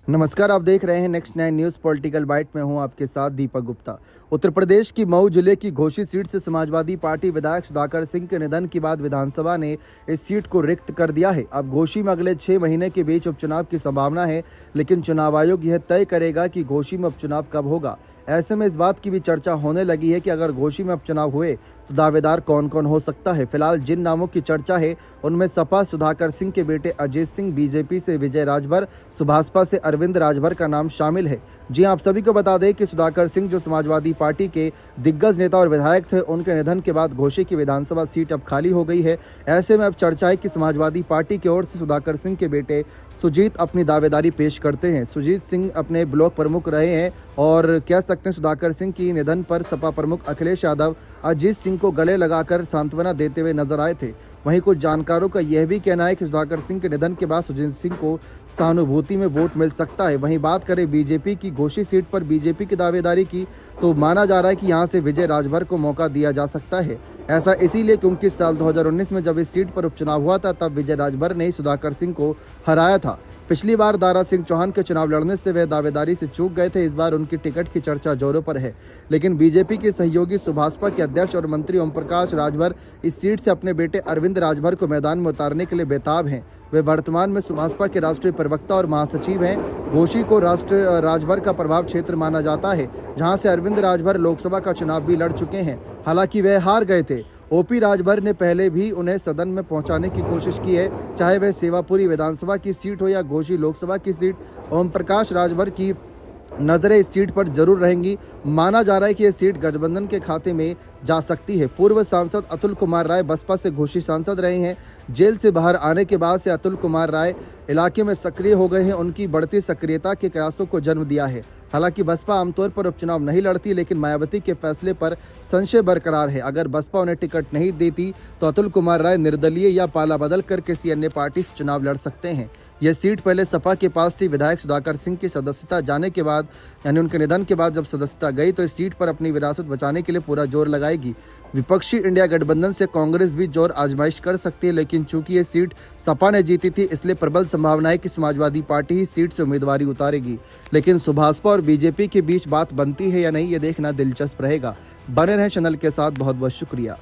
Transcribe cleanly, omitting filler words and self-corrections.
नमस्कार, आप देख रहे हैं नेक्स्ट 9 न्यूज़ पॉलिटिकल बाइट में हूं आपके साथ दीपक गुप्ता। उत्तर प्रदेश की मऊ जिले की घोसी सीट से समाजवादी पार्टी विधायक सुधाकर सिंह के निधन के बाद विधानसभा ने इस सीट को रिक्त कर दिया है। अब घोसी में अगले 6 महीने के बीच उपचुनाव की संभावना है, लेकिन चुनाव आयोग यह तय करेगा कि घोसी में उपचुनाव कब होगा। ऐसे में इस बात की भी चर्चा होने लगी है कि अगर घोसी में उपचुनाव हुए तो दावेदार कौन कौन हो सकता है। फिलहाल जिन नामों की चर्चा है उनमें सपा सुधाकर सिंह के बेटे अजीत सिंह, बीजेपी से विजय राजभर, सुभाषपा से अरविंद राजभर का नाम शामिल है। जी आप सभी को बता दें कि सुधाकर सिंह जो समाजवादी पार्टी के दिग्गज नेता और विधायक थे, उनके निधन के बाद घोसी की विधानसभा सीट अब खाली हो गई है। ऐसे में अब चर्चा है कि समाजवादी पार्टी की ओर से सुधाकर सिंह के बेटे सुजीत अपनी दावेदारी पेश करते हैं। सुजीत सिंह अपने ब्लॉक प्रमुख रहे हैं और कह सकते हैं सुधाकर सिंह की निधन पर सपा प्रमुख अखिलेश यादव अजीत सिंह को गले लगाकर सांत्वना देते हुए नजर आए थे। वहीं कुछ जानकारों का यह भी कहना है कि सुधाकर सिंह के निधन के बाद सुजीत सिंह को सहानुभूति में वोट मिल सकता है। वहीं बात करें बीजेपी की घोसी सीट पर बीजेपी की दावेदारी की, तो माना जा रहा है कि यहां से विजय राजभर को मौका दिया जा सकता है। ऐसा इसीलिए क्योंकि साल 2019 में जब इस सीट पर उपचुनाव हुआ था, तब विजय राजभर ने सुधाकर सिंह को हराया था। पिछली बार दारा सिंह चौहान के चुनाव लड़ने से वे दावेदारी से चूक गए थे। इस बार उनकी टिकट की चर्चा जोरों पर है, लेकिन बीजेपी के सहयोगी सुभाषपा के अध्यक्ष और मंत्री ओम प्रकाश राजभर इस सीट से अपने बेटे अरविंद राजभर को मैदान में उतारने के लिए बेताब हैं। वे वर्तमान में सुभाषपा के राष्ट्रीय प्रवक्ता और महासचिव हैं। घोसी को राष्ट्रीय राजभर का प्रभाव क्षेत्र माना जाता है, जहां से अरविंद राजभर लोकसभा का चुनाव भी लड़ चुके हैं। हालांकि वे हार गए थे। ओपी राजभर ने पहले भी उन्हें सदन में पहुंचाने की कोशिश की है, चाहे वह सेवापुरी विधानसभा की सीट हो या घोसी लोकसभा की सीट। ओम प्रकाश राजभर की नजरें इस सीट पर जरूर रहेंगी। माना जा रहा है कि यह सीट गठबंधन के खाते में जा सकती है। पूर्व सांसद अतुल कुमार राय बसपा से घोसी सांसद रहे हैं। जेल से बाहर आने के बाद से अतुल कुमार राय इलाके में सक्रिय हो गए हैं। उनकी बढ़ती सक्रियता के कयासों को जन्म दिया है। हालांकि बसपा आमतौर पर उपचुनाव नहीं लड़ती, लेकिन मायावती के फैसले पर संशय बरकरार है। अगर बसपा उन्हें टिकट नहीं देती तो अतुल कुमार राय निर्दलीय या पाला बदल कर किसी अन्य पार्टी से चुनाव लड़ सकते हैं। यह सीट पहले सपा के पास थी। विधायक सुधाकर सिंह की सदस्यता जाने के बाद, यानी उनके निधन के बाद जब सदस्यता गई, तो इस सीट पर अपनी विरासत बचाने के लिए पूरा जोर लगाएगी। विपक्षी इंडिया गठबंधन से कांग्रेस भी जोर आजमाइश कर सकती है, लेकिन चूंकि ये सीट सपा ने जीती थी, इसलिए प्रबल संभावना है कि समाजवादी पार्टी ही सीट से उम्मीदवारी उतारेगी। लेकिन सुभाषपा और बीजेपी के बीच बात बनती है या नहीं, ये देखना दिलचस्प रहेगा। बने रहें चैनल के साथ। बहुत बहुत शुक्रिया।